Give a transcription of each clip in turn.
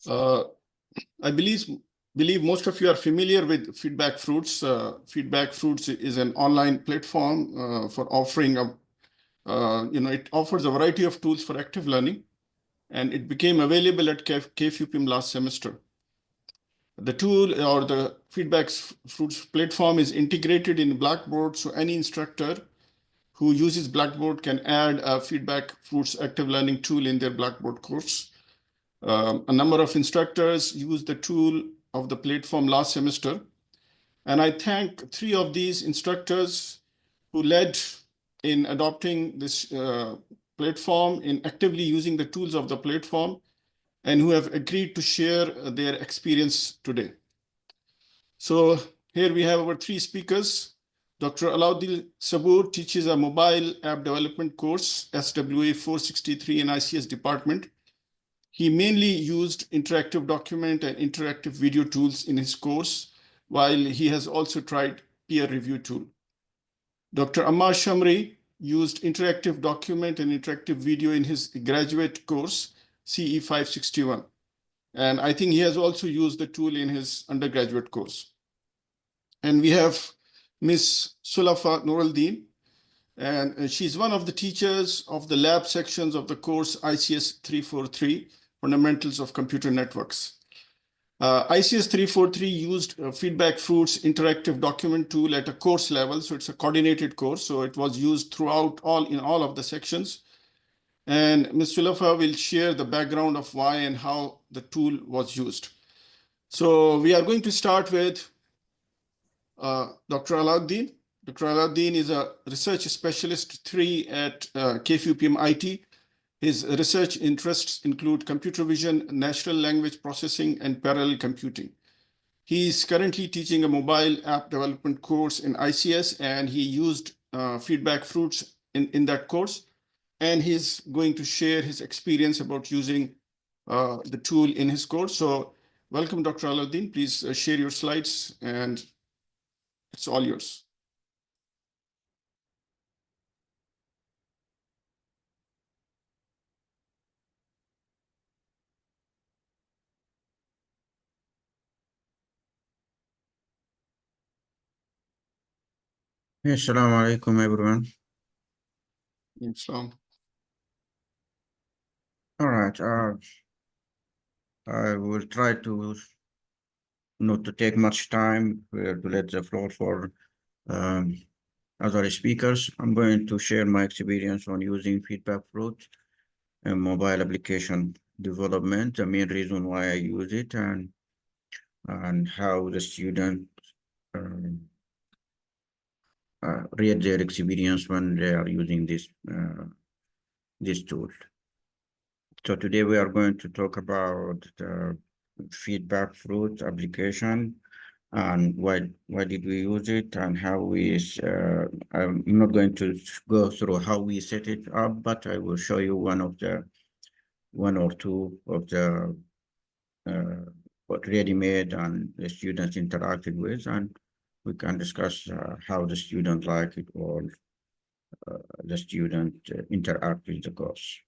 Uh, I believe most of you are familiar with FeedbackFruits. FeedbackFruits is an online platform for offering it offers a variety of tools for active learning, and it became available at KFUPM last semester. The tool or the FeedbackFruits platform is integrated in Blackboard, so any instructor who uses Blackboard can add a FeedbackFruits active learning tool in their Blackboard course. A number of instructors used the tool of the platform last semester, and I thank 3 of these instructors who led in adopting this platform, in actively using the tools of the platform, and who have agreed to share their experience today. So here we have our 3 speakers. Dr. Alauddin Sabur teaches a mobile app development course, SWA 463 in ICS department. He mainly used interactive document and interactive video tools in his course, while he has also tried peer review tool. Dr. Ammar Shamri used interactive document and interactive video in his graduate course, CE 561. And I think he has also used the tool in his undergraduate course. And we have Ms. Sulafa Nuruddin, and she's one of the teachers of the lab sections of the course ICS 343, Fundamentals of Computer Networks. ICS 343 used FeedbackFruits interactive document tool at a course level, so it's a coordinated course, so it was used throughout in all of the sections. And Ms. Sulafa will share the background of why and how the tool was used. So we are going to start with Dr. Alauddin. Dr. Alauddin is a research specialist 3 at KFUPM IT. His research interests include computer vision, natural language processing, and parallel computing. He is currently teaching a mobile app development course in ICS, and he used FeedbackFruits in that course. And he's going to share his experience about using the tool in his course. So welcome, Dr. Alauddin. Please share your slides, and it's all yours. Assalamu alaikum, everyone. Islam. All right. I will try to not to take much time to let the floor for other speakers. I'm going to share my experience on using FeedbackFruits and mobile application development, the main reason why I use it, and how the student read their experience when they are using this tool. So today we are going to talk about the FeedbackFruits application and why did we use it and how we. I'm not going to go through how we set it up, but I will show you one or two of the what ready-made and the students interacted with, and we can discuss how the student like it or the student interact with the course.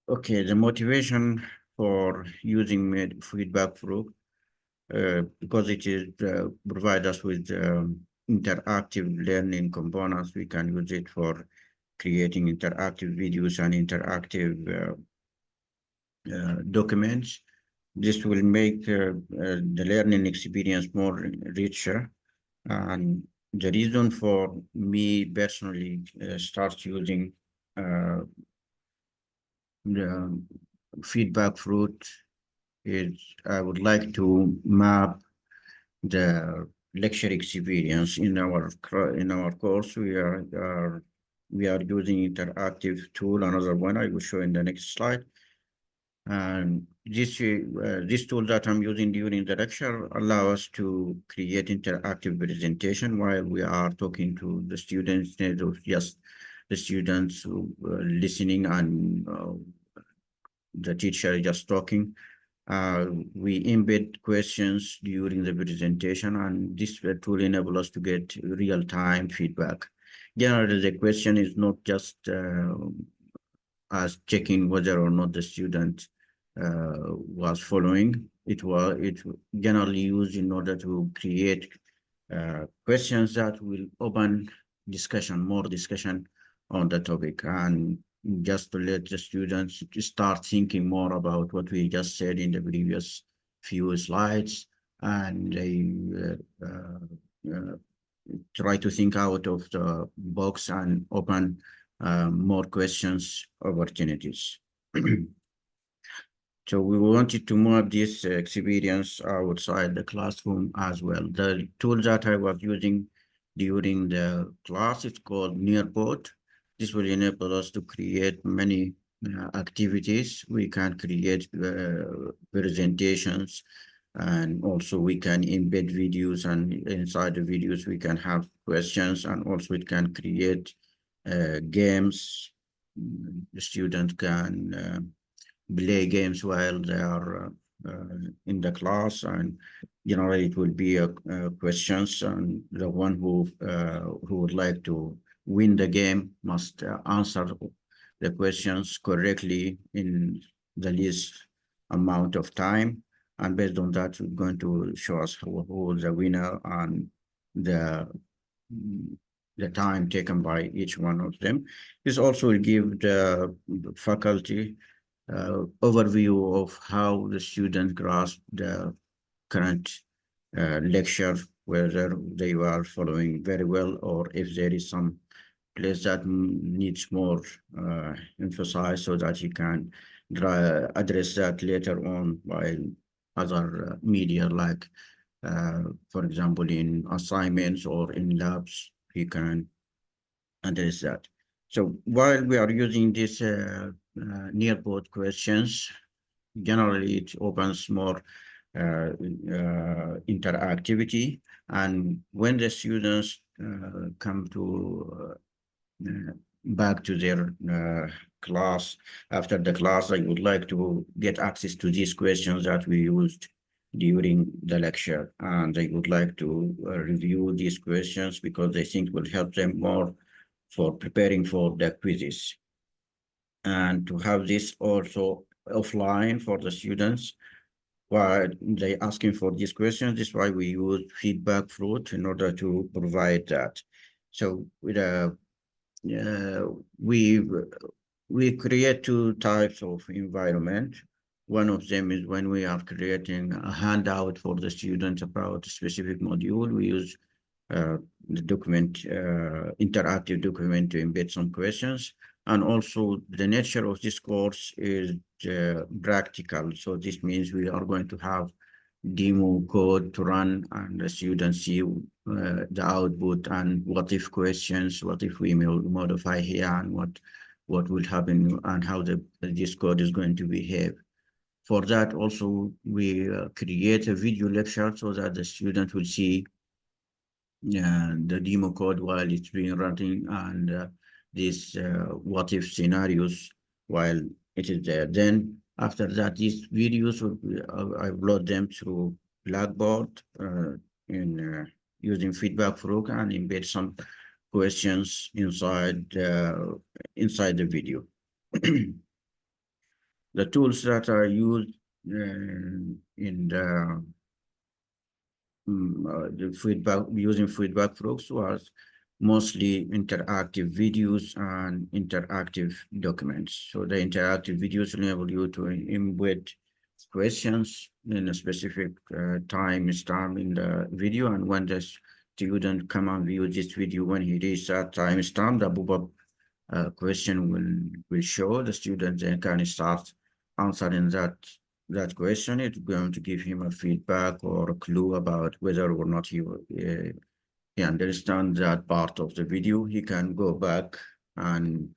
Okay, the motivation for using FeedbackFruits because it is provide us with interactive learning components. We can use it for creating interactive videos and interactive documents. This will make the learning experience more richer. And the reason for me personally start using the FeedbackFruits is I would like to map the lecture experience in our course. We are using interactive tool. Another one I will show in the next slide. And this tool that I'm using during the lecture allow us to create interactive presentation while we are talking to the students, instead of just the students listening and the teacher just talking. We embed questions during the presentation, and this tool enables us to get real-time feedback. Generally, the question is not just as checking whether or not the student was following. It generally used in order to create questions that will open discussion, more discussion on the topic, and just to let the students to start thinking more about what we just said in the previous few slides, and they try to think out of the box and open more questions opportunities. So we wanted to move this experience outside the classroom as well. The tool that I was using during the class is called Nearpod. This will enable us to create many activities. We can create presentations, and also we can embed videos, and inside the videos we can have questions, and also it can create games. The student can play games while they are in the class, and generally it will be questions, and the one who would like to win the game must answer the questions correctly in the least amount of time, and based on that we're going to show us who is the winner and the the time taken by each one of them. This also will give the faculty overview of how the student grasp the current lecture, whether they are following very well or if there is some place that needs more emphasize, so that you can address that later on by other media, like for example in assignments or in labs, you can address that. So while we are using this nearpod questions, generally it opens more interactivity, and when the students come to back to their class, after the class, I would like to get access to these questions that we used during the lecture, and they would like to review these questions because they think will help them more for preparing for the quizzes. And to have this also offline for the students while they asking for these questions. This is why we use FeedbackFruit in order to provide that. So with we create two types of environment. One of them is when we are creating a handout for the students about a specific module. We use the document, interactive document, to embed some questions. And also the nature of this course is practical. So this means we are going to have demo code to run, and the students see the output and what if questions, what if we modify here, and what will happen, and how this code is going to behave. For that also, we create a video lecture so that the student will see the demo code while it's being running, and these what if scenarios while it is there. Then after that, these videos I upload them through Blackboard in using FeedbackFruit, and embed some questions inside inside the video. The tools that are used in the using FeedbackFruits was mostly interactive videos and interactive documents. So the interactive videos enable you to embed questions in a specific time stamp in the video, and when the student come and view this video, when he reaches that time stamp, the pop-up question will show. The student then can start answering that question. It's going to give him a feedback or a clue about whether or not he understands that part of the video. He can go back and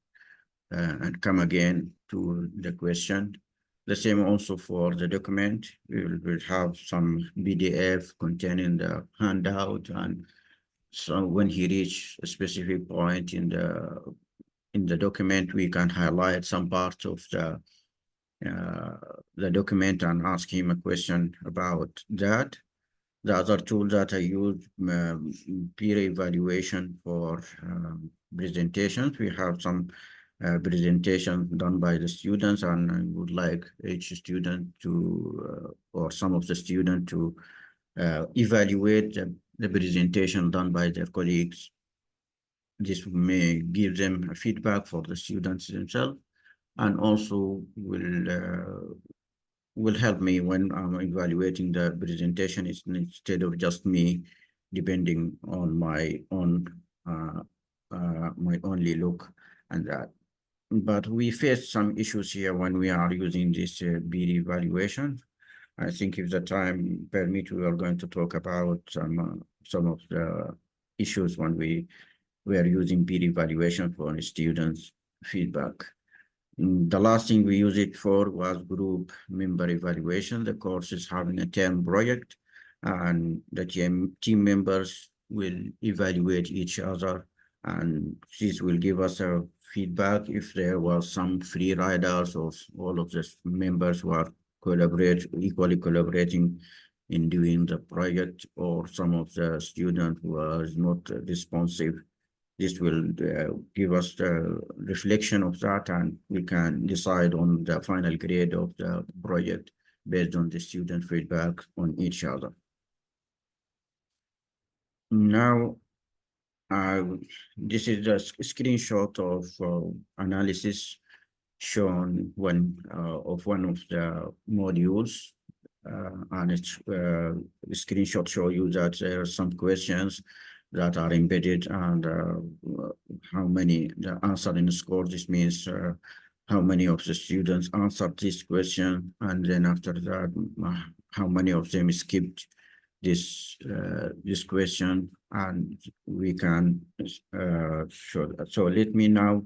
come again to the question. The same also for the document. We'll have some PDF containing the handout, and so when he reach a specific point in the document, we can highlight some parts of the document and ask him a question about that. The other tool that I use, peer evaluation for presentations. We have some presentation done by the students, and I would like each student to, or some of the student to evaluate the presentation done by their colleagues. This may give them feedback for the students themselves, and also will help me when I'm evaluating the presentation, instead of just me depending on my only look and that. But we face some issues here when we are using this peer evaluation. I think if the time permit, we are going to talk about some of the issues when we are using peer evaluation for students' feedback. The last thing we used it for was group member evaluation. The course is having a term project, and the team members will evaluate each other, and this will give us a feedback if there was some free riders or all of the members who are equally collaborating in doing the project, or some of the students who are not responsive. This will give us the reflection of that, and we can decide on the final grade of the project based on the student feedback on each other. Now, this is a screenshot of analysis shown of one of the modules, and it's the screenshot show you that there are some questions that are embedded, and how many the answer in the score. This means how many of the students answered this question, and then after that, how many of them skipped this question, and we can show that. So let me now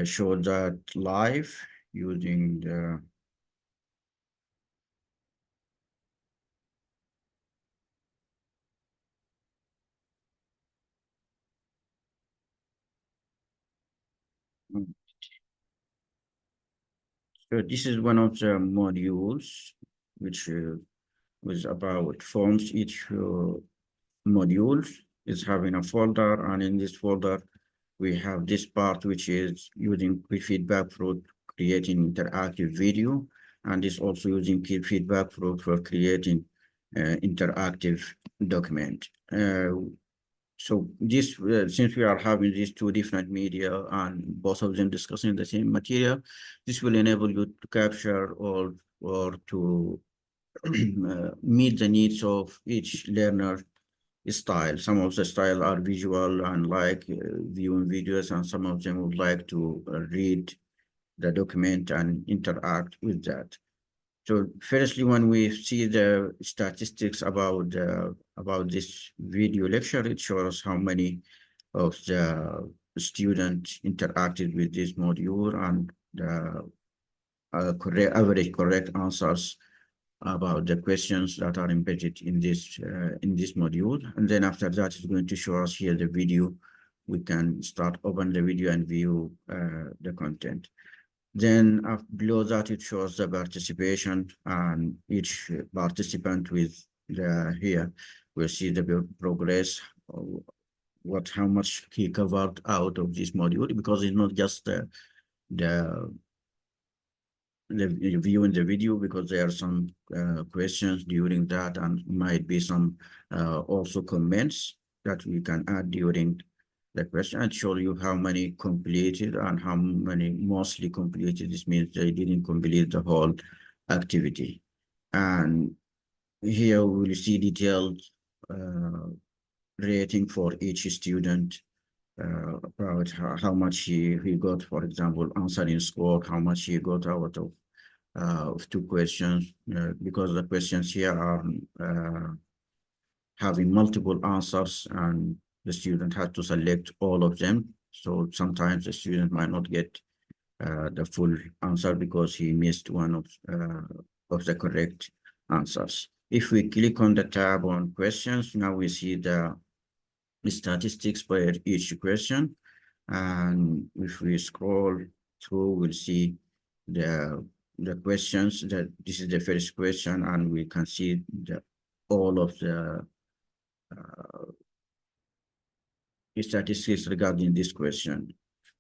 show that live using the so this is one of the modules which was about forms. Each module is having a folder, and in this folder we have this part which is using FeedbackFruit creating interactive video, and this also using FeedbackFruit for creating interactive document. So this, since we are having these two different media and both of them discussing the same material, this will enable you to capture or to meet the needs of each learner style. Some of the style are visual and like viewing videos, and some of them would like to read the document and interact with that. So firstly, when we see the statistics about this video lecture, it shows how many of the students interacted with this module, and the average correct answers about the questions that are embedded in this module. And then after that, it's going to show us here the video. We can start open the video and view the content. Then below that, it shows the participation, and each participant with here we'll see the progress, how much he covered out of this module, because it's not just the viewing the video, because there are some questions during that, and might be some also comments that we can add during the question, and show you how many completed and how many mostly completed. This means they didn't complete the whole activity. And here we will see detailed rating for each student, about how much he got, for example, answering score, how much he got out of two questions, because the questions here are having multiple answers, and the student has to select all of them. So sometimes the student might not get the full answer because he missed one of the correct answers. If we click on the tab on questions, now we see the statistics per each question. And if we scroll through, we'll see the questions. That this is the first question, and we can see all of the statistics regarding this question.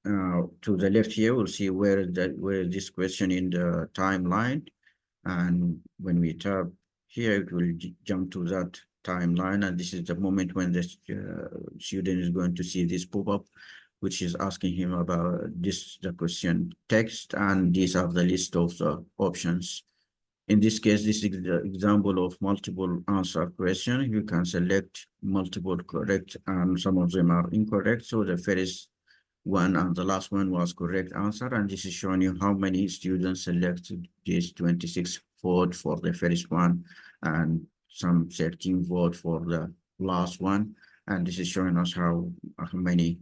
to the left here, we'll see where is this question in the timeline. And when we tap here, it will jump to that timeline. And this is the moment when the student is going to see this pop-up, which is asking him about the question text. And these are the list of the options. In this case, this is the example of multiple answer question. You can select multiple correct, and some of them are incorrect. So the first one and the last one was correct answer, and this is showing you how many students selected this 26 vote for the first one and some 13 vote for the last one. And this is showing us how many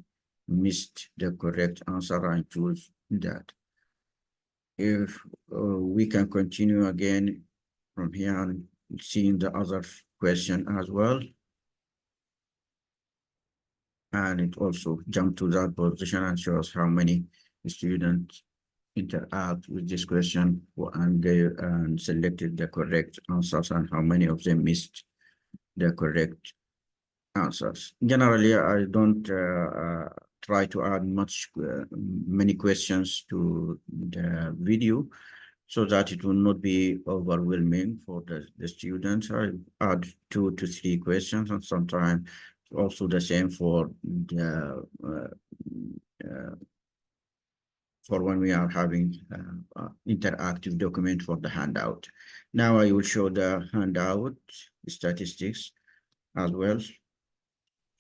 missed the correct answer and choose that. If we can continue again from here and seeing the other question as well. And it also jumped to that position and shows how many students interact with this question and selected the correct answers and how many of them missed the correct answers. Generally, I don't try to add many questions to the video so that it will not be overwhelming for the students. I add 2 to 3 questions, and sometimes also the same for the for when we are having interactive document for the handout. Now I will show the handout statistics as well.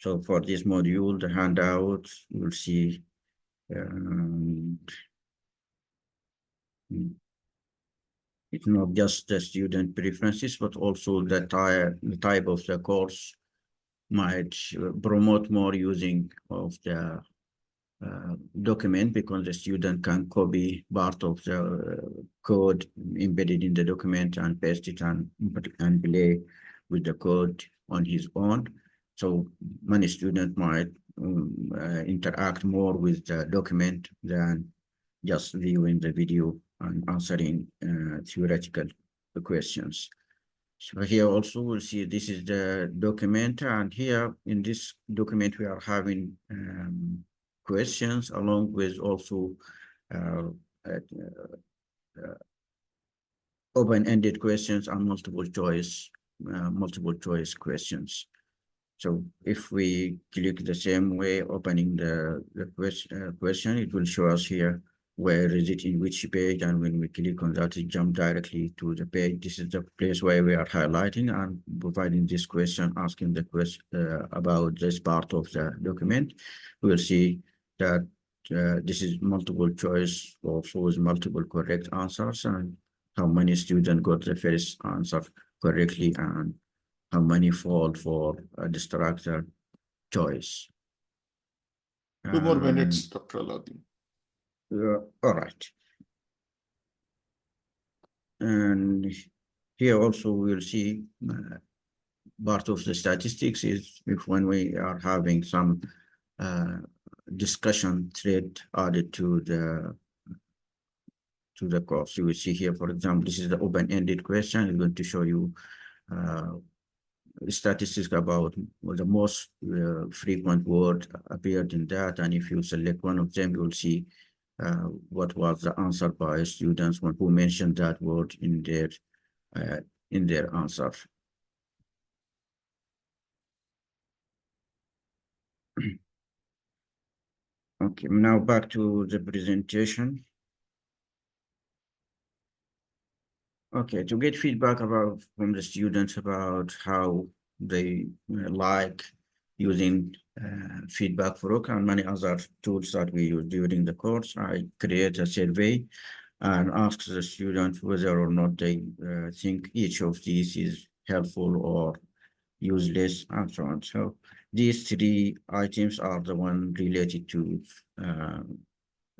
So for this module, the handout, you'll see it's not just the student preferences, but also the type of the course might promote more using of the document, because the student can copy part of the code embedded in the document and paste it and play with the code on his own. So many students might interact more with the document than just viewing the video and answering theoretical questions. So here also we'll see this is the document, and here in this document we are having questions along with also open-ended questions and multiple choice questions. So if we click the same way, opening the question, it will show us here where is it in which page, and when we click on that, it jumps directly to the page. This is the place where we are highlighting and providing this question, asking the question about this part of the document. We'll see that this is multiple choice, also with multiple correct answers, and how many students got the first answer correctly and how many fall for a distractor choice. 2 more minutes, Dr. Aladdin. All right. And here also we'll see part of the statistics is if when we are having some discussion thread added to the course. You will see here, for example, this is the open-ended question. It's going to show you statistics about the most frequent word appeared in that, and if you select one of them, you'll see what was the answer by students who mentioned that word in their answer. Okay, now back to the presentation. Okay, to get feedback from the students about how they like using FeedbackFruits and many other tools that we use during the course, I create a survey and ask the students whether or not they think each of these is helpful or useless and so on. So these 3 items are the one related to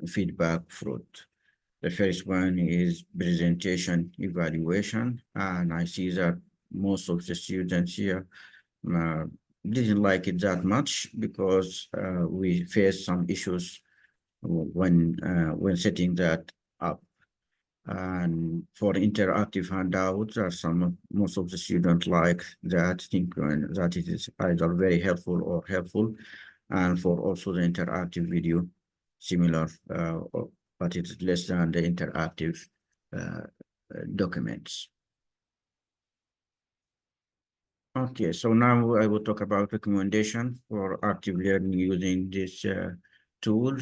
FeedbackFruits. The first one is presentation evaluation, and I see that most of the students here didn't like it that much because we faced some issues when setting that up. And for interactive handouts, most of the students like that, think that it is either very helpful or helpful, and for also the interactive video. similar, but it's less than the interactive documents. Okay, so now I will talk about recommendation for active learning using this tool.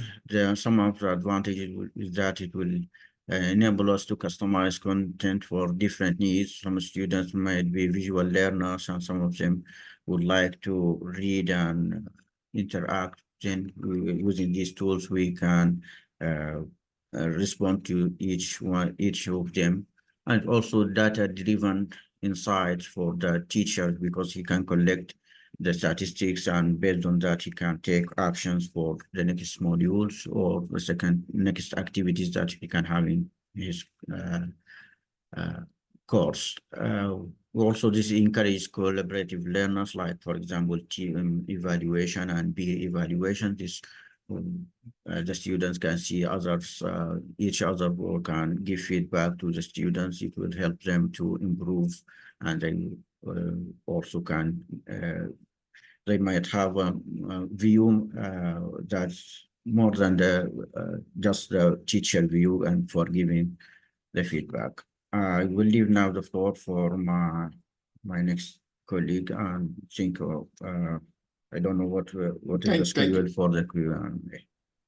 Some of the advantages is that it will enable us to customize content for different needs. Some students might be visual learners, and some of them would like to read and interact. Then using these tools, we can respond to each of them, and also data-driven insights for the teacher, because he can collect the statistics, and based on that, he can take actions for the next modules or the next activities that he can have in his course. Also, this encourages collaborative learners, like, for example, team evaluation and peer evaluation. This the students can see others, each other work, and give feedback to the students. It will help them to improve, and they also can, they might have a view that's more than the just the teacher view, and for giving the feedback. I will leave now the floor for my next colleague, and think of I don't know what is the schedule for the Q&A.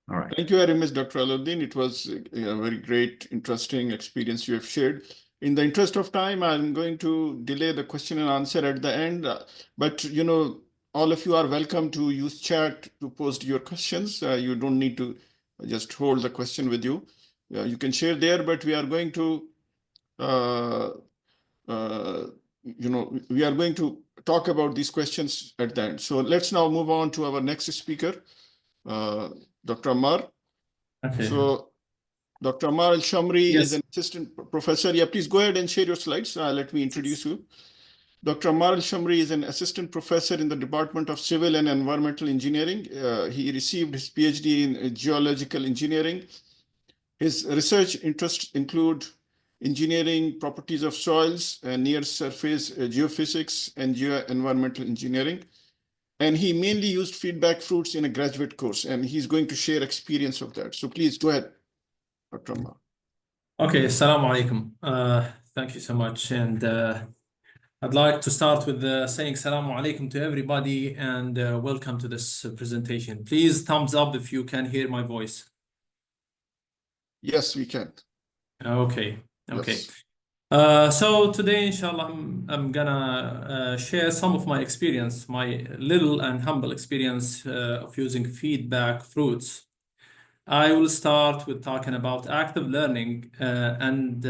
All right. Thank you very much, Dr. Aluddin. It was a very great, interesting experience you have shared. In the interest of time, I'm going to delay the question and answer at the end. But you know, all of you are welcome to use chat to post your questions. You don't need to just hold the question with you. You can share there, but we are going to you know, we are going to talk about these questions at the end. So let's now move on to our next speaker, Dr. Ammar. Okay. So Dr. Ammar Al-Shamri is an assistant professor. Yeah, please go ahead and share your slides. Let me introduce you. Dr. Ammar Al-Shamri is an assistant professor in the Department of Civil and Environmental Engineering. He received his PhD in geological engineering. His research interests include engineering properties of soils, near surface geophysics, and geo-environmental engineering. And he mainly used FeedbackFruits in a graduate course, and he's going to share experience of that. So please go ahead, Dr. Ammar. Okay, assalamu alaikum. Thank you so much. And I'd like to start with saying assalamu alaikum to everybody, and welcome to this presentation. Please thumbs up if you can hear my voice. Yes, we can. Okay. Yes. So today, inshallah, I'm gonna share some of my experience, my little and humble experience of using FeedbackFruits. I will start with talking about active learning, and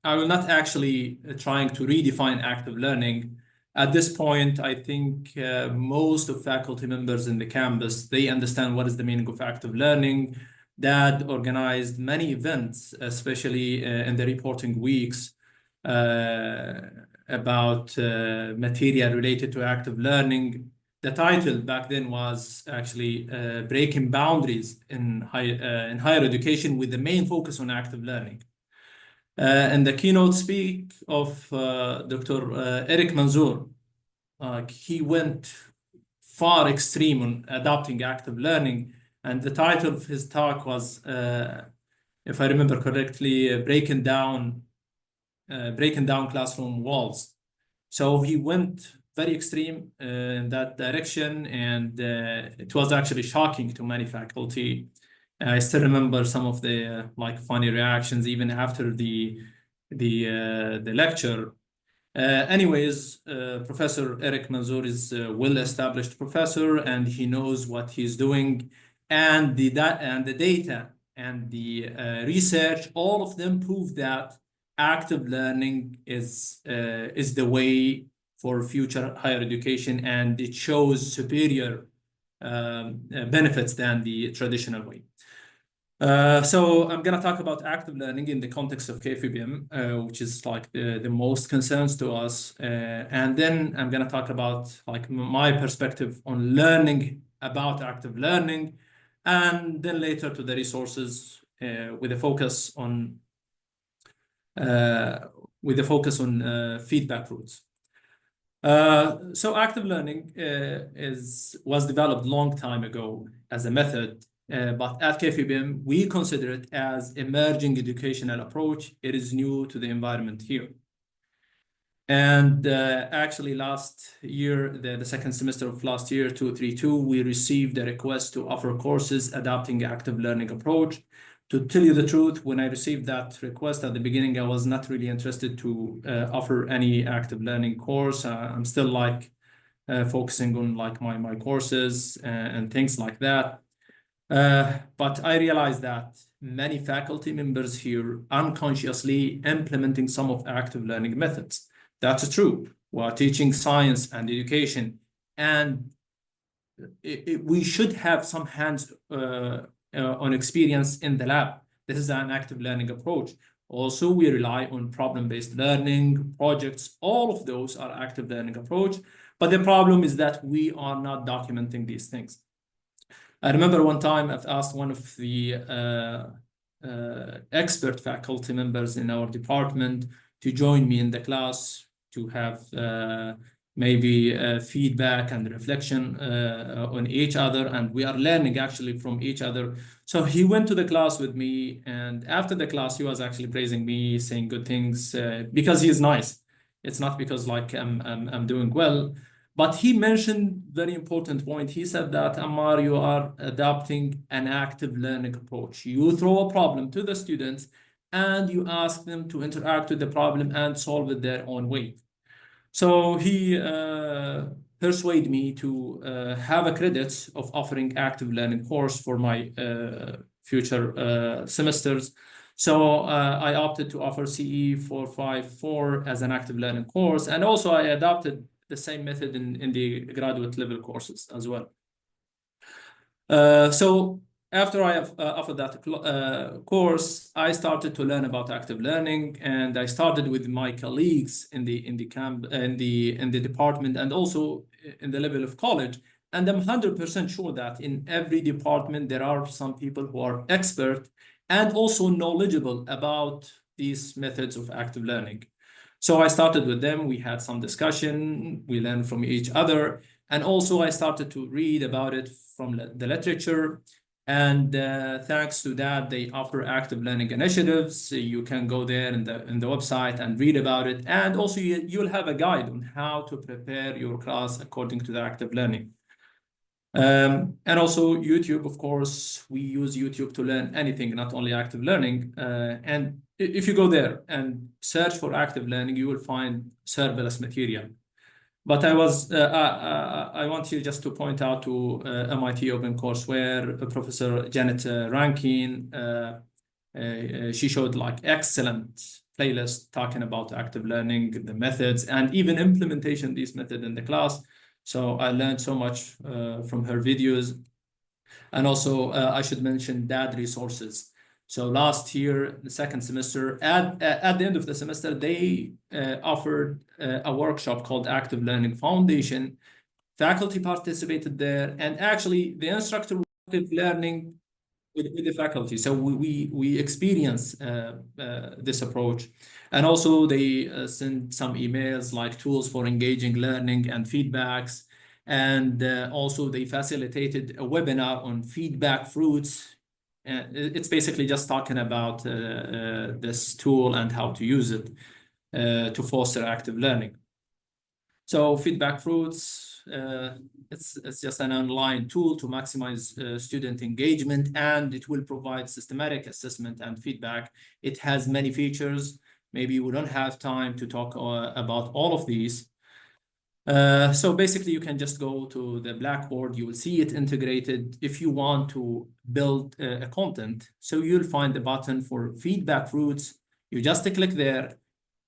I will not actually trying to redefine active learning. At this point, I think most of faculty members in the campus, they understand what is the meaning of active learning. Dad organized many events, especially in the reporting weeks, about material related to active learning. The title back then was actually Breaking Boundaries in Higher Education, with the main focus on active learning. And the keynote speak of Dr. Eric Manzoor, he went far extreme on adopting active learning. And the title of his talk was, if I remember correctly, breaking down classroom walls. So he went very extreme in that direction, and it was actually shocking to many faculty. I still remember some of the like funny reactions even after the lecture. Anyways, Professor Eric Manzoor is a well-established professor, and he knows what he's doing, and the data and the research, all of them prove that active learning is the way for future higher education, and it shows superior benefits than the traditional way. So I'm going to talk about active learning in the context of KFUPM, which is like the most concerns to us. And then I'm going to talk about like my perspective on learning about active learning, and then later to the resources with a focus on FeedbackFruits. So active learning was developed long time ago as a method But at KFUPM, we consider it as emerging educational approach. It is new to the environment here. And actually last year, the second semester of last year, 232, we received a request to offer courses adopting active learning approach. To tell you the truth, when I received that request at the beginning, I was not really interested to offer any active learning course. I'm still like focusing on like my courses and things like that. But I realized that many faculty members here unconsciously implementing some of active learning methods. That's true. We are teaching science and education, and we should have some hands-on experience in the lab. This is an active learning approach. Also, we rely on problem-based learning, projects. All of those are active learning approach. But the problem is that we are not documenting these things. I remember one time I've asked one of the expert faculty members in our department to join me in the class to have maybe feedback and reflection on each other, and we are learning actually from each other. So he went to the class with me, and after the class, he was actually praising me, saying good things because he is nice. It's not because like I'm doing well. But he mentioned very important point. He said that, Ammar, you are adopting an active learning approach. You throw a problem to the students and you ask them to interact with the problem and solve it their own way. So he persuaded me to have a credit of offering active learning course for my future semesters. So I opted to offer CE 454 as an active learning course. And also I adopted the same method in the graduate level courses as well. So after I have offered that course, I started to learn about active learning, and I started with my colleagues in the department and also in the level of college. And I'm 100% sure that in every department there are some people who are expert and also knowledgeable about these methods of active learning. So I started with them. We had some discussion. We learned from each other. And also I started to read about it from the literature. And thanks to that, they offer active learning initiatives. So you can go there in the website and read about it. And also you'll have a guide on how to prepare your class according to the active learning. And also YouTube, of course, we use YouTube to learn anything, not only active learning. And if you go there and search for active learning, you will find surplus material. But I want here just to point out to MIT OpenCourseWare, Professor Janet Rankin. She showed like excellent playlist talking about active learning, the methods, and even implementation of these methods in the class. So I learned so much from her videos. And also I should mention DAD resources. So last year, the second semester, at the end of the semester, they offered a workshop called Active Learning Foundation. Faculty participated there, and actually the instructor was active learning with the faculty. So we experience this approach. And also they send some emails like tools for engaging learning and feedbacks. And also they facilitated a webinar on FeedbackFruits. It's basically just talking about this tool and how to use it to foster active learning. So FeedbackFruits, it's just an online tool to maximize student engagement, and it will provide systematic assessment and feedback. It has many features. Maybe we don't have time to talk about all of these. So basically, you can just go to the Blackboard. You will see it integrated. If you want to build a content, so you'll find the button for FeedbackFruits. You just click there,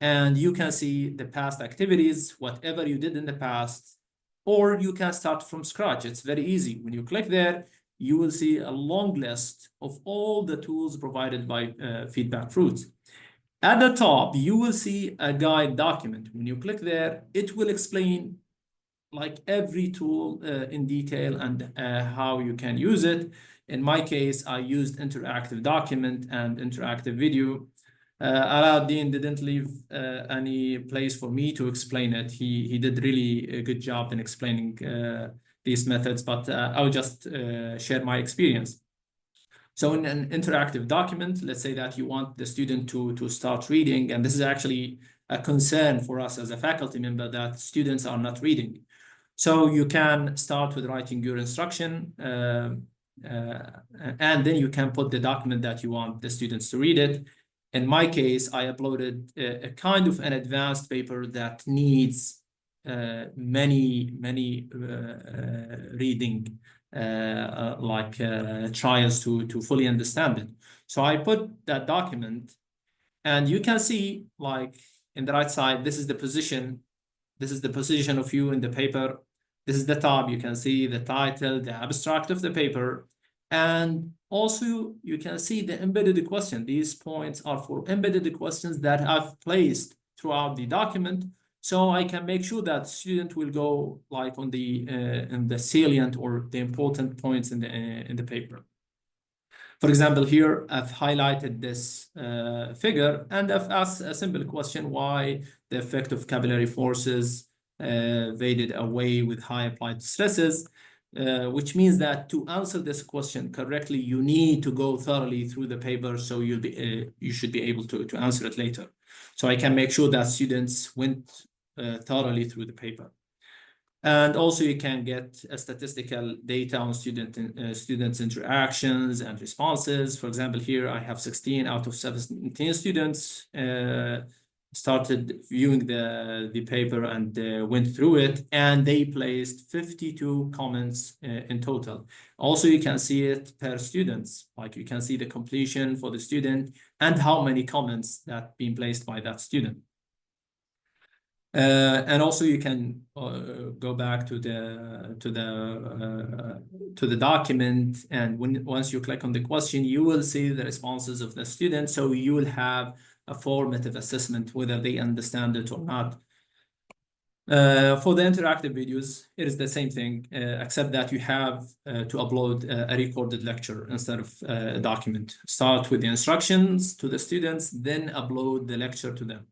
and you can see the past activities, whatever you did in the past, or you can start from scratch. It's very easy. When you click there, you will see a long list of all the tools provided by FeedbackFruits. At the top, you will see a guide document. When you click there, it will explain like every tool in detail and how you can use it. In my case, I used interactive document and interactive video. Aladdin didn't leave any place for me to explain it. He did really a good job in explaining these methods, but I'll just share my experience. So in an interactive document, let's say that you want the student to start reading, and this is actually a concern for us as a faculty member that students are not reading. So you can start with writing your instruction, and then you can put the document that you want the students to read it. In my case, I uploaded a kind of an advanced paper that needs many reading trials to fully understand it. So I put that document, and you can see like in the right side, this is the position. This is the position of you in the paper. This is the top. You can see the title, the abstract of the paper. And also you can see the embedded question. These points are for embedded questions that I've placed throughout the document. So I can make sure that student will go like on the in the salient or the important points in the paper. For example, here I've highlighted this figure, and I've asked a simple question: why the effect of capillary forces faded away with high applied stresses? Which means that to answer this question correctly, you need to go thoroughly through the paper, so you should be able to answer it later. So I can make sure that students went thoroughly through the paper. And also you can get a statistical data on students' interactions and responses. For example, here I have 16 out of 17 students started viewing the paper and went through it, and they placed 52 comments in total. Also, you can see it per students, like you can see the completion for the student and how many comments that been placed by that student. And also you can go back to the document, and once you click on the question, you will see the responses of the student. So you will have a formative assessment whether they understand it or not. For the interactive videos, it is the same thing, except that you have to upload a recorded lecture instead of a document. Start with the instructions to the students, then upload the lecture to them.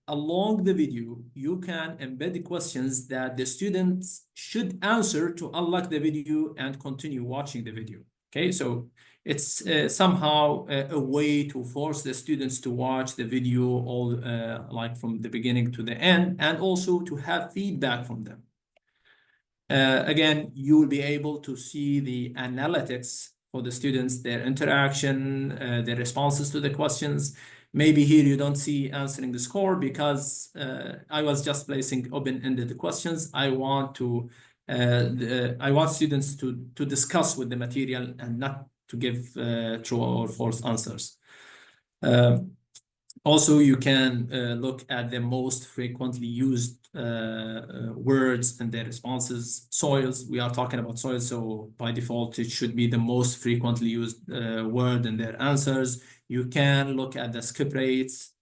Along the video, you can embed the questions that the students should answer to unlock the video and continue watching the video. Okay, so it's somehow a way to force the students to watch the video all like from the beginning to the end, and also to have feedback from them. Again, you will be able to see the analytics for the students, their interaction, their responses to the questions. Maybe here you don't see answering the score because I was just placing open-ended questions. I want students to discuss with the material and not to give true or false answers. Also, you can look at the most frequently used words and their responses. Soils, we are talking about soils, so by default, it should be the most frequently used word in their answers. You can look at the skip rates,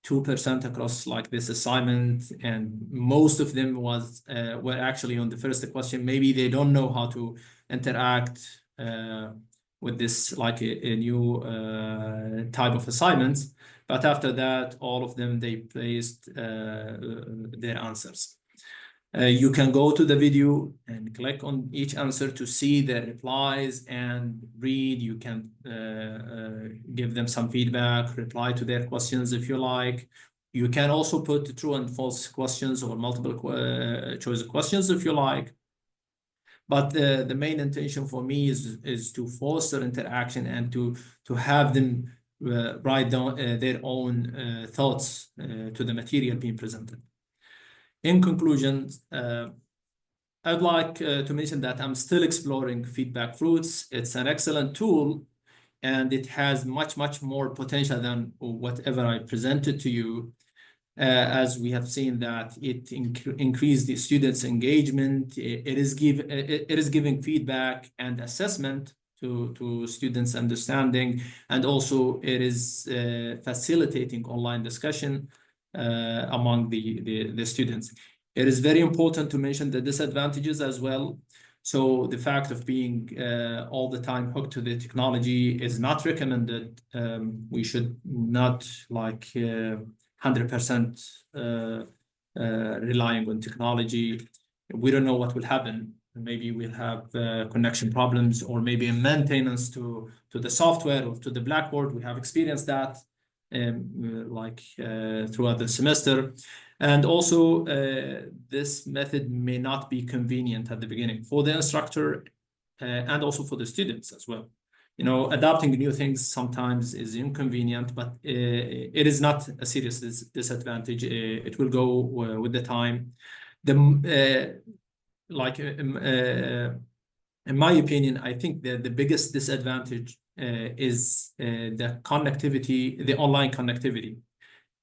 2% across like this assignment, and most of them were actually on the first question. Maybe they don't know how to interact with this like a new type of assignments. But after that, all of them, they placed their answers. You can go to the video and click on each answer to see their replies and read. You can give them some feedback, reply to their questions if you like. You can also put true and false questions or multiple choice questions if you like. But the main intention for me is to foster interaction and to have them write down their own thoughts to the material being presented. In conclusion, I'd like to mention that I'm still exploring FeedbackFruits. It's an excellent tool, and it has much more potential than whatever I presented to you. As we have seen that it increased the students' engagement. It is giving feedback and assessment to students' understanding, and also it is facilitating online discussion among the students. It is very important to mention the disadvantages as well. So the fact of being all the time hooked to the technology is not recommended. We should not like 100% relying on technology. We don't know what will happen maybe we'll have connection problems, or maybe a maintenance to the software or to the Blackboard. We have experienced that throughout the semester. And also, this method may not be convenient at the beginning for the instructor and also for the students as well. You know, adapting new things sometimes is inconvenient, but it is not a serious disadvantage. It will go with the time. In my opinion, I think that the biggest disadvantage is the connectivity, the online connectivity.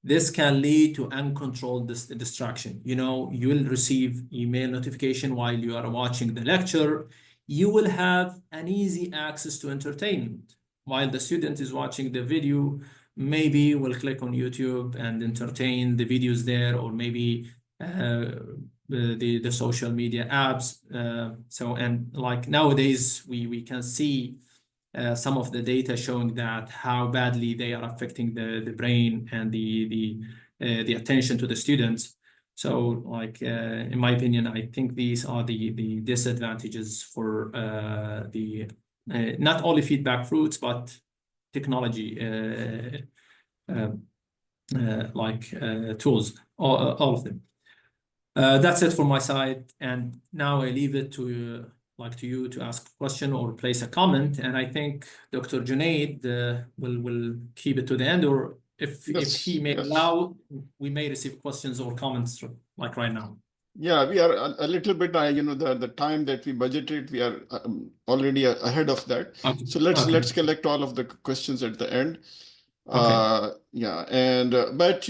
This can lead to uncontrolled distraction. You know, you will receive email notification while you are watching the lecture. You will have an easy access to entertainment. While the student is watching the video, maybe will click on YouTube and entertain the videos there, or maybe the social media apps. And like nowadays, we can see some of the data showing that how badly they are affecting the brain and the attention to the students. So like in my opinion, I think these are the disadvantages for not only FeedbackFruits, but technology tools, all of them. That's it for my side, and now I leave it to you to ask a question or place a comment. And I think Dr. Junaid will keep it to the end, or if he may allow, we may receive questions or comments like right now. Yeah, we are a little bit, the time that we budgeted, we are already ahead of that. Okay. So let's collect all of the questions at the end. Okay. Yeah, and but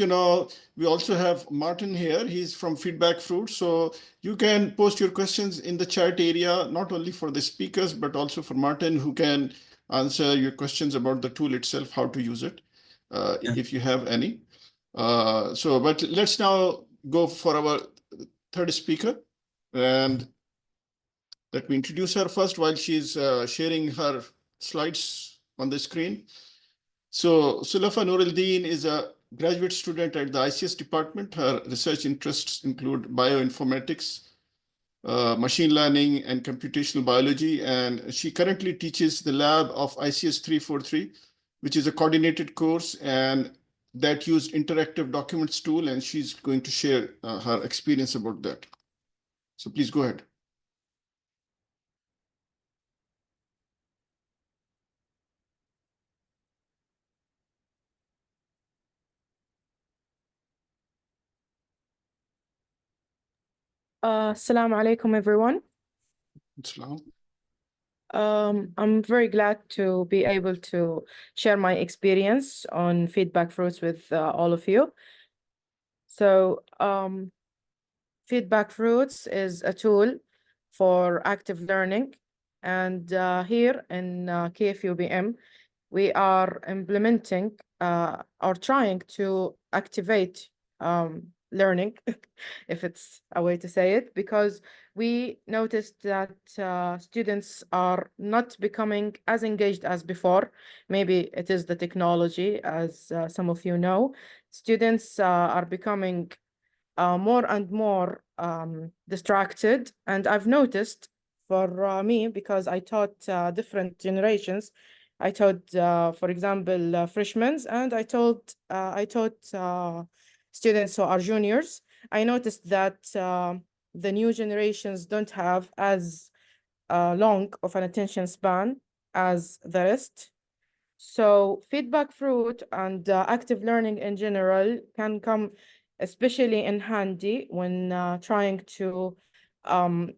we also have Martin here. He's from FeedbackFruits, so you can post your questions in the chat area, not only for the speakers but also for Martin, who can answer your questions about the tool itself, how to use it, if you have any. But let's now go for our third speaker, and let me introduce her first while she's sharing her slides on the screen. So Sulafa Nuruddin is a graduate student at the ICS department. Her research interests include bioinformatics, machine learning, and computational biology. And she currently teaches the lab of ICS 343, which is a coordinated course and that used interactive documents tool. And she's going to share her experience about that. So please go ahead. Assalamu alaikum, everyone. Assalam. I'm very glad to be able to share my experience on FeedbackFruits with all of you. So FeedbackFruits is a tool for active learning. And here in KFUPM, we are implementing or trying to activate learning, if it's a way to say it, because we noticed that students are not becoming as engaged as before. Maybe it is the technology, as some of you know. Students are becoming more and more distracted. And I've noticed for me, because I taught different generations, I taught, for example, freshmen, and I taught students who are juniors. I noticed that the new generations don't have as long of an attention span as the rest. So FeedbackFruit and active learning in general can come especially in handy when trying to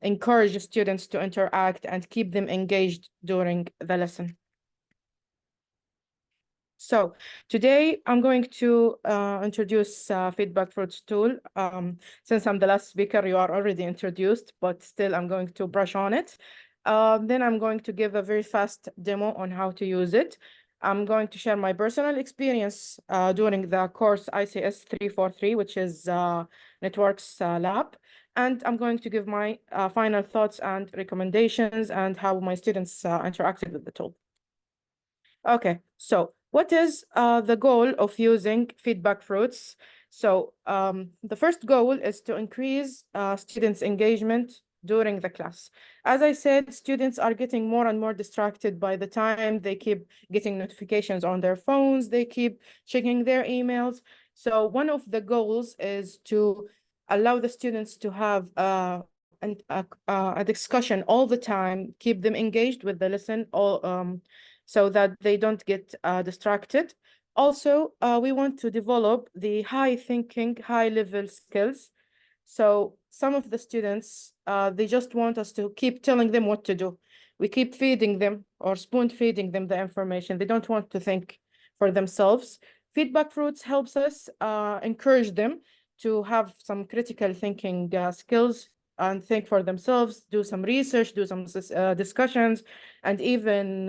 encourage students to interact and keep them engaged during the lesson. So today I'm going to introduce FeedbackFruits tool. Since I'm the last speaker, you are already introduced, but still I'm going to brush on it. Then I'm going to give a very fast demo on how to use it. I'm going to share my personal experience during the course ICS 343, which is Networks Lab. And I'm going to give my final thoughts and recommendations and how my students interacted with the tool. Okay, so what is the goal of using FeedbackFruits? So the first goal is to increase students' engagement during the class. As I said, students are getting more and more distracted by the time. They keep getting notifications on their phones, they keep checking their emails. So one of the goals is to allow the students to have a discussion all the time, keep them engaged with the lesson, so that they don't get distracted. Also, we want to develop the high thinking, high level skills. So some of the students, they just want us to keep telling them what to do. We keep feeding them or spoon feeding them the information. They don't want to think for themselves. FeedbackFruits helps us encourage them to have some critical thinking skills and think for themselves, do some research, do some discussions, and even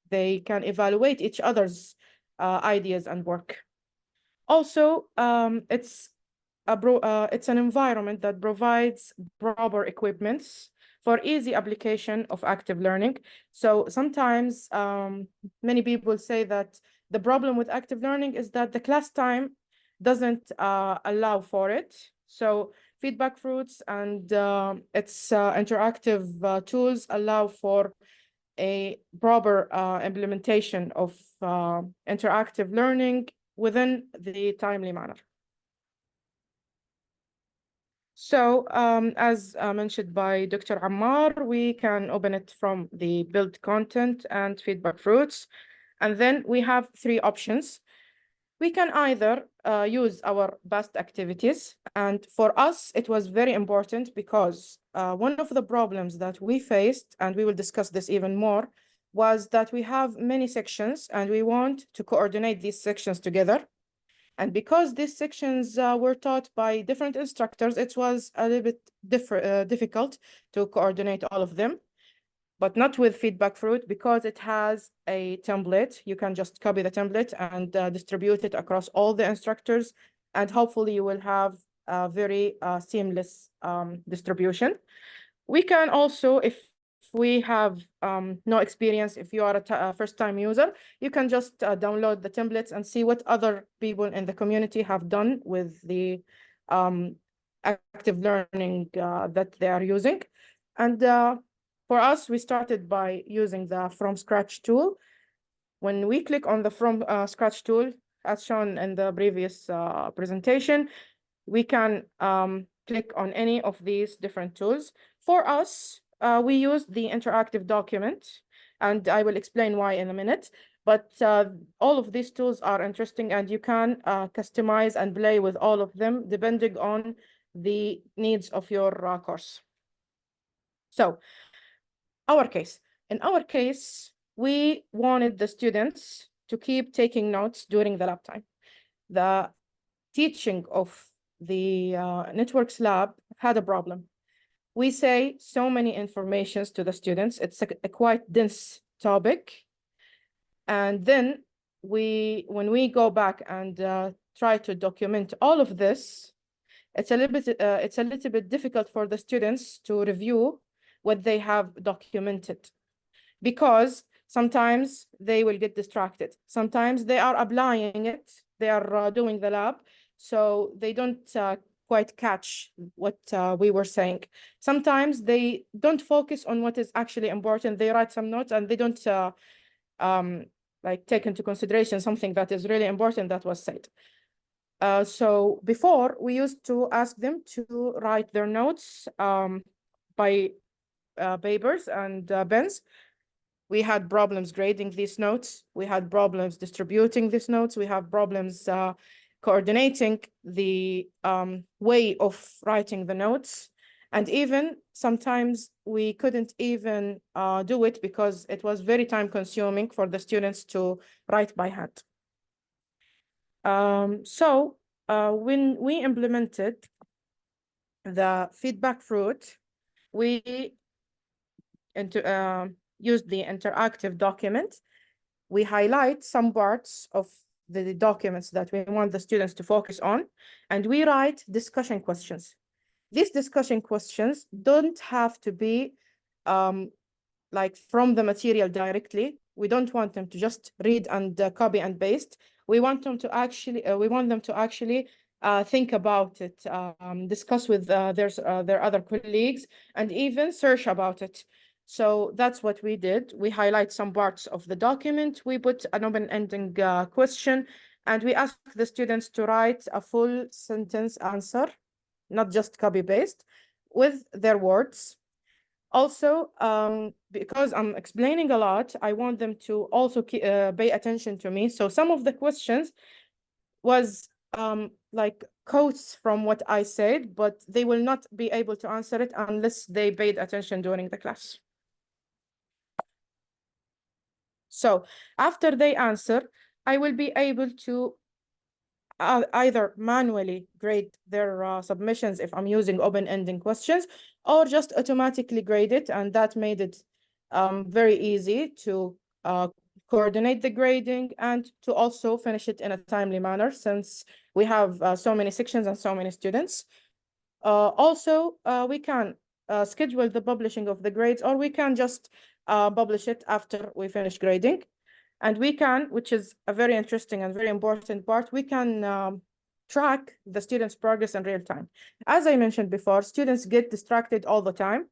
they can evaluate each other's ideas and work. Also, it's an environment that provides proper equipments for easy application of active learning. So sometimes many people say that the problem with active learning is that the class time doesn't allow for it. So FeedbackFruits and its interactive tools allow for a proper implementation of interactive learning within the timely manner. So as mentioned by Dr. Ammar, we can open it from the build content and FeedbackFruits. And then we have three options. We can either use our past activities. And for us, it was very important because one of the problems that we faced, and we will discuss this even more, was that we have many sections and we want to coordinate these sections together. And because these sections were taught by different instructors, it was a little bit difficult to coordinate all of them, but not with FeedbackFruit because it has a template. You can just copy the template and distribute it across all the instructors, and hopefully you will have a very seamless distribution. We can also, if we have no experience, if you are a first-time user, you can just download the templates and see what other people in the community have done with the active learning that they are using. And for us, we started by using the From Scratch tool. When we click on the From Scratch tool, as shown in the previous presentation, we can click on any of these different tools. For us, we use the interactive document, and I will explain why in a minute. But all of these tools are interesting, and you can customize and play with all of them depending on the needs of your course. So, in our case, we wanted the students to keep taking notes during the lab time. The teaching of the networks lab had a problem. We say so many informations to the students. It's a quite dense topic. And then when we go back and try to document all of this, it's a little bit difficult for the students to review what they have documented, because sometimes they will get distracted. Sometimes they are applying it, they are doing the lab, so they don't quite catch what we were saying. Sometimes they don't focus on what is actually important. They write some notes and they don't like take into consideration something that is really important that was said. So before, we used to ask them to write their notes by papers and pens. We had problems grading these notes. We had problems distributing these notes. We have problems coordinating the way of writing the notes. And even sometimes we couldn't even do it because it was very time consuming for the students to write by hand. So when we implemented the FeedbackFruit, we used the interactive document. We highlight some parts of the documents that we want the students to focus on, and we write discussion questions. These discussion questions don't have to be like from the material directly. We don't want them to just read and copy and paste. We want them to actually think about it, discuss with their other colleagues, and even search about it. So that's what we did. We highlight some parts of the document. We put an open-ending question, and we ask the students to write a full sentence answer, not just copy-paste, with their words. Also, because I'm explaining a lot, I want them to also pay attention to me. So some of the questions was like quotes from what I said, but they will not be able to answer it unless they paid attention during the class. So after they answer, I will be able to either manually grade their submissions if I'm using open-ending questions, or just automatically grade it, and that made it very easy to coordinate the grading and to also finish it in a timely manner, since we have so many sections and so many students. Also, we can schedule the publishing of the grades, or we can just publish it after we finish grading. And we can, which is a very interesting and very important part, we can track the students' progress in real time. As I mentioned before, students get distracted all the time.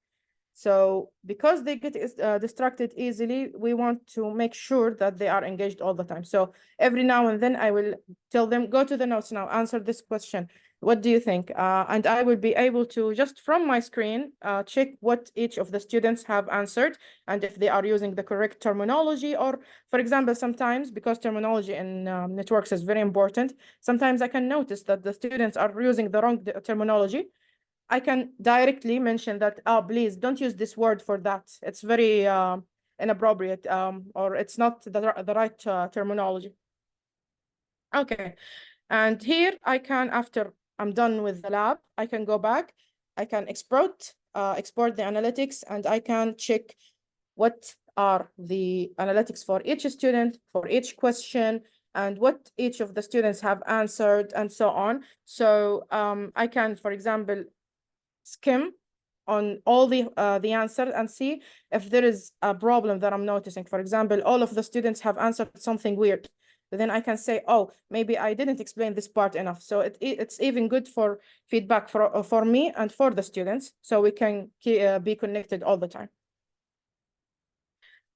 So because they get distracted easily, we want to make sure that they are engaged all the time. So every now and then I will tell them, go to the notes now, answer this question. What do you think? And I will be able to, just from my screen, check what each of the students have answered and if they are using the correct terminology. Or, for example, sometimes, because terminology in networks is very important, sometimes I can notice that the students are using the wrong terminology. I can directly mention that, oh, please don't use this word for that. It's very inappropriate, or it's not the right terminology. Okay, and here I can, after I'm done with the lab, I can go back, I can export the analytics, and I can check what are the analytics for each student, for each question, and what each of the students have answered, and so on. So I can, for example, skim on all the answers and see if there is a problem that I'm noticing. For example, all of the students have answered something weird. Then I can say, oh, maybe I didn't explain this part enough. So it's even good for feedback for me and for the students, so we can be connected all the time.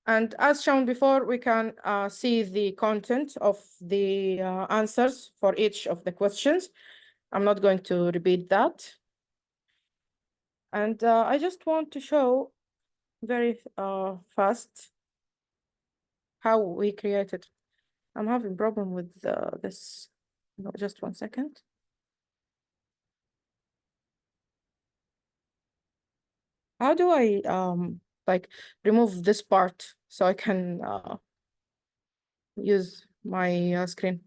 And as shown before, we can see the content of the answers for each of the questions. I'm not going to repeat that. And I just want to show very fast how we created. I'm having problem with this. No, just 1 second. How do I like remove this part so I can use my screen?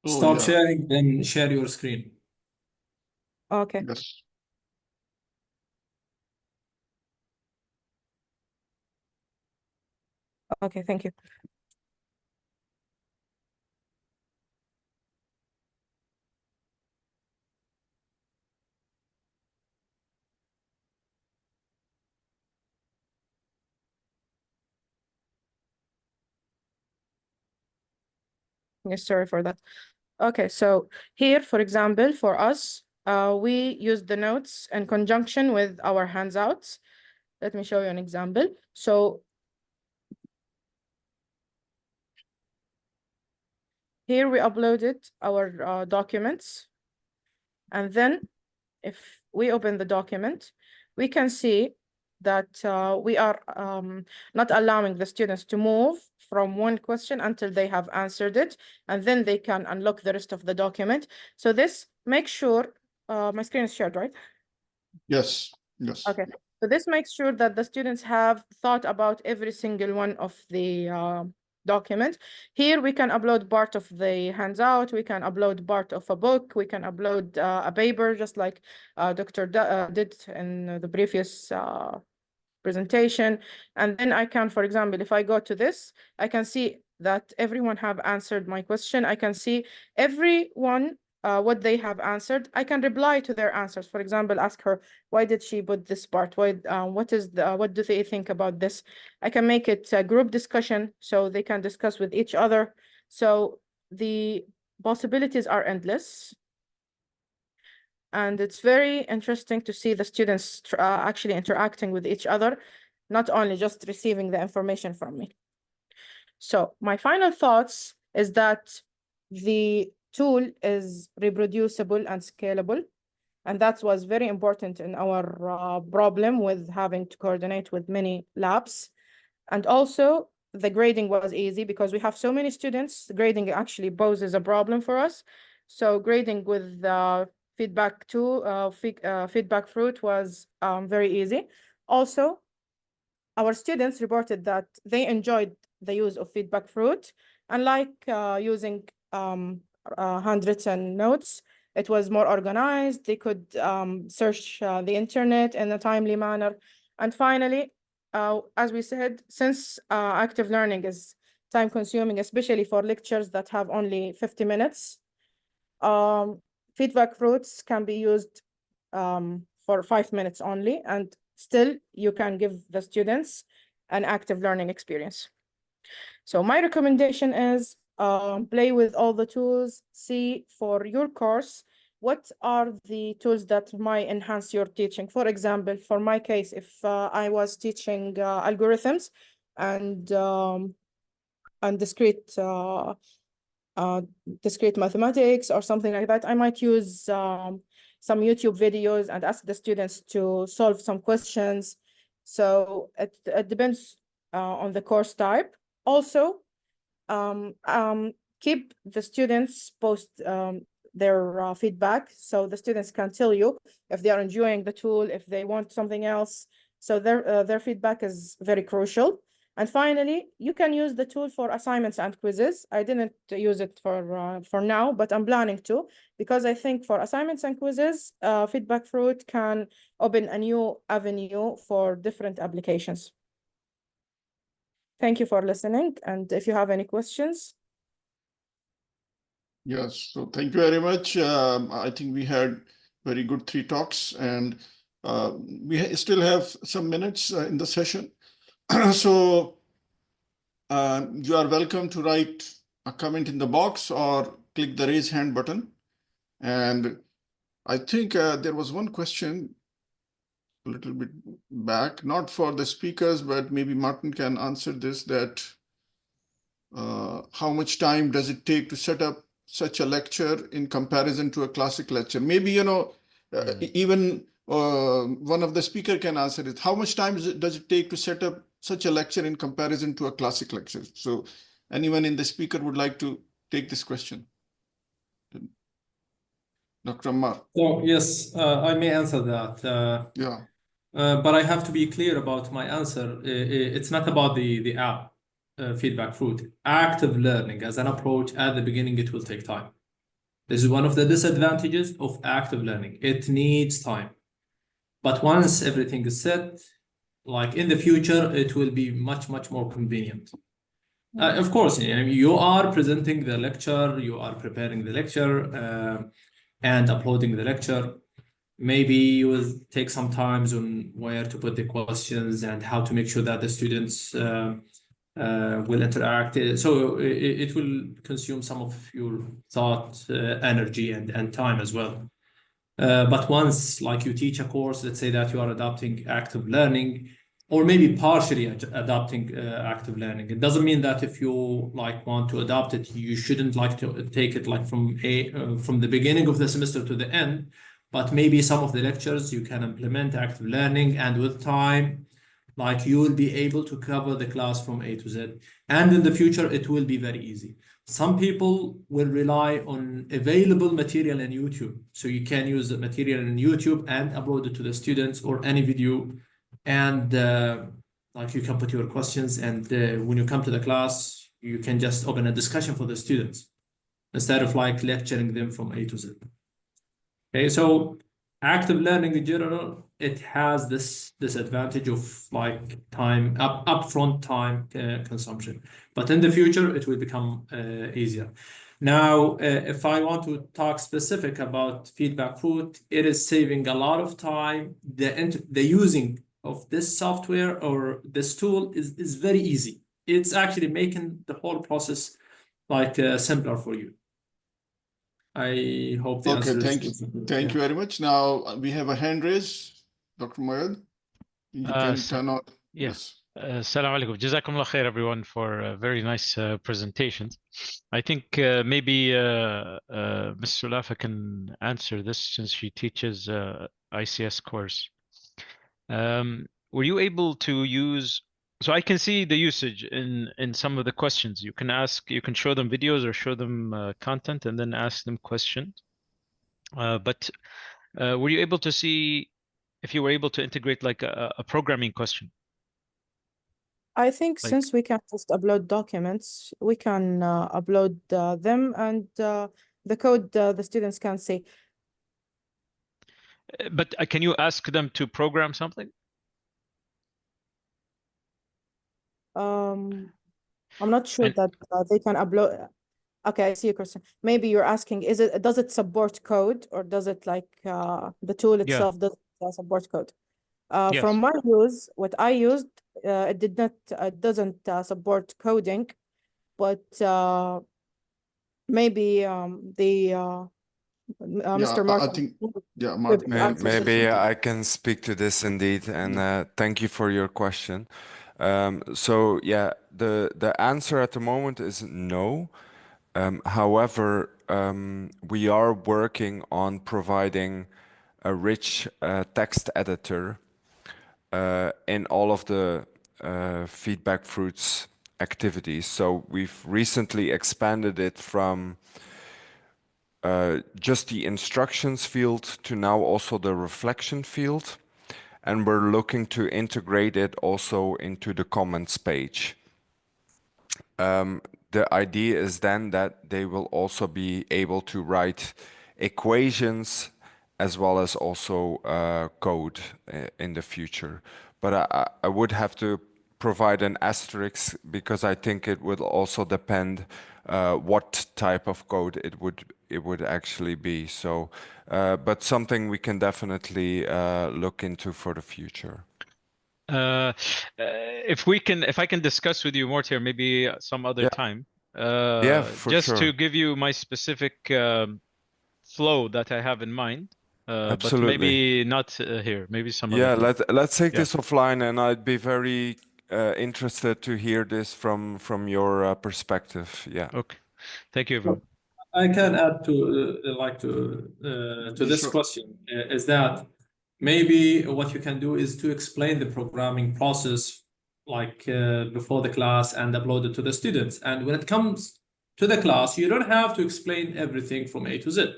Oh, Stop yeah. sharing, then share your screen. Okay. Yes. Okay, thank you. Yes, sorry for that. Okay, so here, for example, for us, we use the notes in conjunction with our handouts. Let me show you an example. So here we uploaded our documents. And then if we open the document, we can see that we are not allowing the students to move from one question until they have answered it, and then they can unlock the rest of the document. So this makes sure, my screen is shared, right? Yes. Yes. Okay, so this makes sure that the students have thought about every single one of the document. Here we can upload part of the handout, we can upload part of a book, we can upload a paper, just like Dr. did in the previous presentation. And then I can, for example, if I go to this, I can see that everyone have answered my question. I can see everyone what they have answered. I can reply to their answers. For example, ask her, why did she put this part? Why, what do they think about this? I can make it a group discussion so they can discuss with each other. So the possibilities are endless. And it's very interesting to see the students actually interacting with each other, not only just receiving the information from me. So my final thoughts is that the tool is reproducible and scalable. And that was very important in our problem with having to coordinate with many labs. And also the grading was easy because we have so many students. Grading actually poses a problem for us. So grading with FeedbackFruit was very easy. Also, our students reported that they enjoyed the use of FeedbackFruit, unlike using handwritten notes. It was more organized. They could search the internet in a timely manner. And finally, as we said, since active learning is time consuming, especially for lectures that have only 50 minutes, FeedbackFruits can be used for 5 minutes only, and still you can give the students an active learning experience. So my recommendation is play with all the tools, see for your course, what are the tools that might enhance your teaching? For example, for my case, if I was teaching algorithms and discrete mathematics or something like that, I might use some YouTube videos and ask the students to solve some questions. So it depends on the course type. Also, keep the students post their feedback, so the students can tell you if they are enjoying the tool, if they want something else. So their feedback is very crucial. And finally, you can use the tool for assignments and quizzes. I didn't use it for now, but I'm planning to, because I think for assignments and quizzes, FeedbackFruit can open a new avenue for different applications. Thank you for listening. And if you have any questions. Yes, so thank you very much. I think we had very good 3 talks, and we still have some minutes in the session. So you are welcome to write a comment in the box or click the raise hand button. And I think there was one question a little bit back, not for the speakers, but maybe Martin can answer this, that how much time does it take to set up such a lecture in comparison to a classic lecture? Maybe, even one of the speaker can answer it. How much time does it take to set up such a lecture in comparison to a classic lecture? So anyone in the speaker would like to take this question? Dr. Ammar. So yes, I may answer that. Yeah. But I have to be clear about my answer. It's not about the app, FeedbackFruit. Active learning as an approach at the beginning, it will take time. This is one of the disadvantages of active learning. It needs time. But once everything is set, like in the future, it will be much, much more convenient. Of course, you are presenting the lecture, you are preparing the lecture and uploading the lecture. Maybe you will take some time on where to put the questions and how to make sure that the students will interact. So it will consume some of your thought, energy, and time as well. But once, like, you teach a course, let's say that you are adopting active learning, or maybe partially adopting active learning. It doesn't mean that if you want to adopt it, you shouldn't to take it from the beginning of the semester to the end. But maybe some of the lectures you can implement active learning, and with time, you will be able to cover the class from A to Z. And in the future, it will be very easy. Some people will rely on available material in YouTube. So you can use the material in YouTube and upload it to the students, or any video. And you can put your questions, and when you come to the class, you can just open a discussion for the students instead of lecturing them from A to Z. Okay, so active learning in general, it has this disadvantage of time, upfront time consumption. But in the future, it will become easier. Now, if I want to talk specific about FeedbackFruit, it is saving a lot of time. The using of this software or this tool is very easy. It's actually making the whole process simpler for you. I hope the Okay, answer thank you. is Thank you very much. Now we have a hand raise. Dr. Moyed, you can turn on. yeah. Yes. Assalamu alaikum. Jazakumullah khair, everyone, for very nice presentations. I think maybe Ms. Sulafa can answer this since she teaches ICS course. Were you able to use, so I can see the usage in some of the questions. You can ask, you can show them videos or show them content and then ask them questions. But were you able to see if you were able to integrate like a programming question? I think Like- since we can just upload documents, we can upload them, and the code the students can see. But can you ask them to program something? I'm not sure And- that they can upload. Okay, I see your question. Maybe you're asking, does it support code, or does it like the tool Yeah. itself does support code? Yes. From my use, what I used, it did not, it doesn't support coding, but maybe Mr. I Martin. think, yeah, Good Martin. answer. Maybe I can speak to this indeed, and thank you for your question. So yeah, the answer at the moment is no. However, we are working on providing a rich text editor in all of the FeedbackFruits activities. So we've recently expanded it from just the instructions field to now also the reflection field. And we're looking to integrate it also into the comments page. The idea is then that they will also be able to write equations as well as also code in the future. But I would have to provide an asterisk because I think it would also depend what type of code it would actually be. So, but something we can definitely look into for the future. If I can discuss with you more here, maybe some other Yeah. time. Yeah, for just sure. to give you my specific flow that I have in mind. But Absolutely. maybe not here. Maybe some Yeah, other time. let's take Yeah. this offline, and I'd be very interested to hear this from your perspective. Yeah. Okay. Thank you, everyone. I can add to this Sure. question is that maybe what you can do is to explain the programming process like before the class and upload it to the students. And when it comes to the class, you don't have to explain everything from A to Z.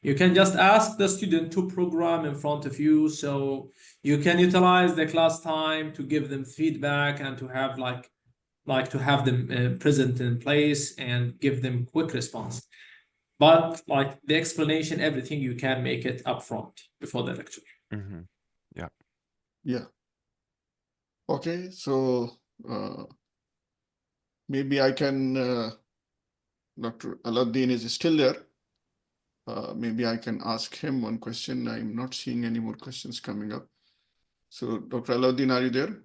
You can just ask the student to program in front of you, so you can utilize the class time to give them feedback and to have like to have them present in place and give them quick response. But like the explanation, everything, you can make it upfront before the lecture. Mm-hmm. Yeah. Yeah. Okay, so maybe I can, Dr. Aladdin is still there. Maybe I can ask him one question. I'm not seeing any more questions coming up. So, Dr. Aladdin, are you there?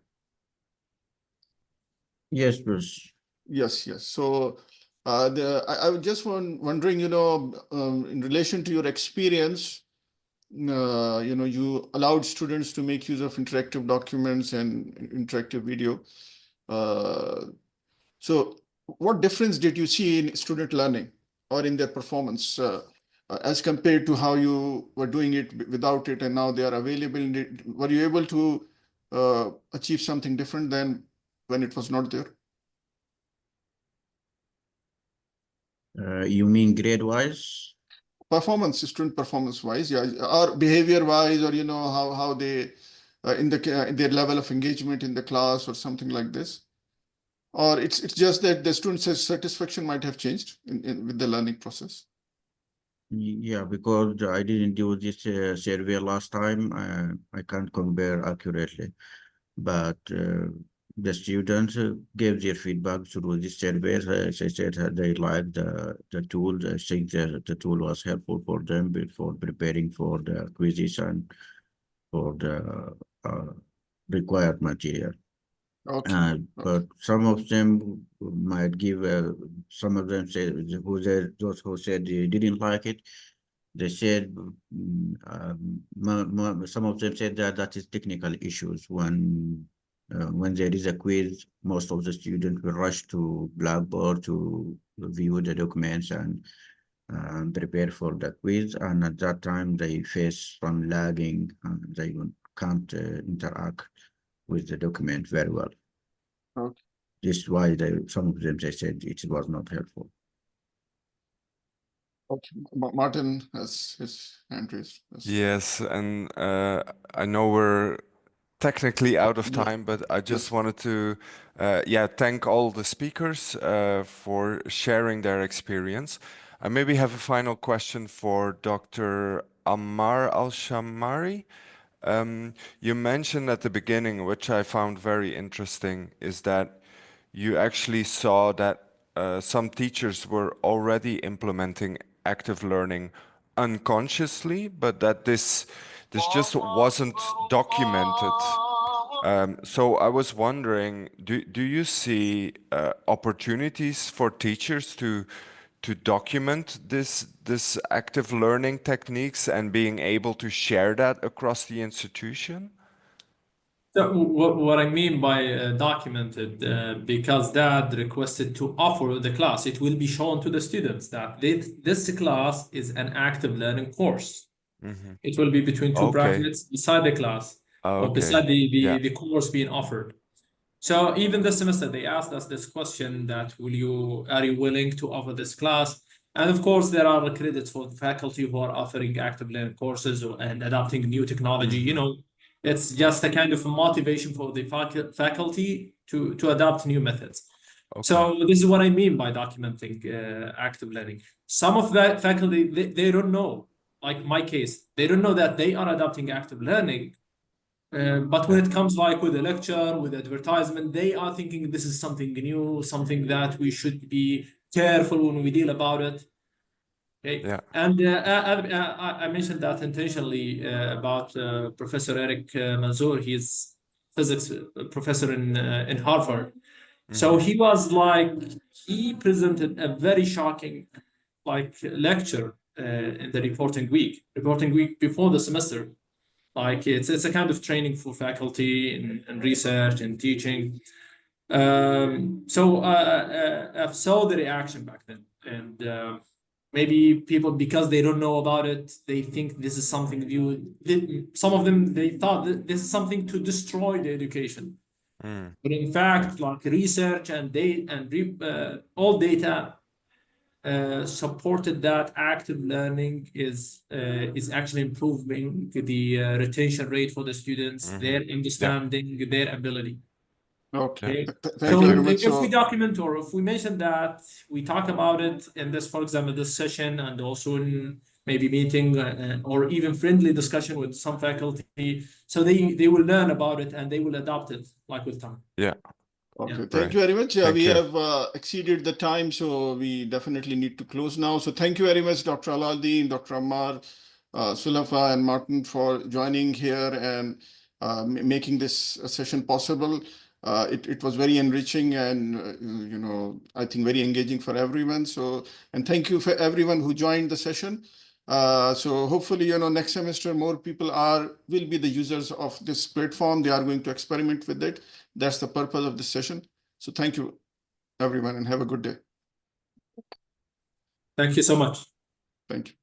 Yes, Bruce. Yes, yes. So, I was just wondering, in relation to your experience, you allowed students to make use of interactive documents and interactive video. So what difference did you see in student learning or in their performance as compared to how you were doing it without it and now they are available? Were you able to achieve something different than when it was not there? You mean grade-wise? Student performance wise, yeah, or behavior wise, or how they in their level of engagement in the class or something like this, or it's just that the student's satisfaction might have changed with the learning process. Yeah, because I didn't do this survey last time, I can't compare accurately. But the students gave their feedback through this survey. As I said, they liked the tool. I think the tool was helpful for them before preparing for the quizzes and for the required material. Okay. But some of them might give, some of them said, those who said they didn't like it, they said, some of them said that that is technical issues. When there is a quiz, most of the students will rush to Blackboard to view the documents and prepare for the quiz. And at that time, they face some lagging and they can't interact with the document very well. Okay. This is why some of them, they said it was not helpful. Okay. Martin has his hand raised. Yes, and I know we're technically out of Yes. time, but I just Yes. wanted to, thank all the speakers for sharing their experience. I maybe have a final question for Dr. Ammar Al-Shamari. You mentioned at the beginning, which I found very interesting, is that you actually saw that some teachers were already implementing active learning unconsciously, but that this just wasn't documented. So I was wondering, do you see opportunities for teachers to document this active learning techniques and being able to share that across the institution? So what I mean by documented, because Dad requested to offer the class, it will be shown to the students that this class is an active learning course. Mm-hmm. It will be between two Okay. brackets beside the class or Okay. beside Yeah. the course being offered. So even this semester, they asked us this question that are you willing to offer this class? And of course, there are credits for the faculty who are offering active learning courses and adopting new technology. You know, it's just a kind of a motivation for the faculty to adopt new methods. Okay. So this is what I mean by documenting active learning. Some of the faculty, they don't know, like my case, they don't know that they are adopting active learning. But when it comes like with a lecture, with advertisement, they are thinking this is something new, something that we should be careful when we deal about it. Okay. Yeah. And I mentioned that intentionally about Professor Eric Manzoor. He's physics professor in Harvard. So he was like, he presented a very shocking like lecture in the reporting week before the semester. Like it's a kind of training for faculty and research and teaching. So I saw the reaction back then, and maybe people, because they don't know about it, they think this is something new. Some of them, they thought that this is something to destroy the education. But in fact, like research and all data supported that active learning is actually improving the retention rate for the students, their understanding, their ability. Okay. Okay. Thank So you very much. if we document or if we mention that, we talk about it in this, for example, this session, and also in maybe meeting or even friendly discussion with some faculty, so they will learn about it and they will adopt it like with time. Yeah. Okay, Yeah. thank you very much. Thank We you. have exceeded the time, so we definitely need to close now. So thank you very much, Dr. Aladdin, Dr. Ammar, Sulafa, and Martin for joining here and making this session possible. It was very enriching and I think very engaging for everyone. So, and thank you for everyone who joined the session. So hopefully, next semester more people will be the users of this platform. They are going to experiment with it. That's the purpose of this session. So thank you, everyone, and have a good day. Thank you so much. Thank you.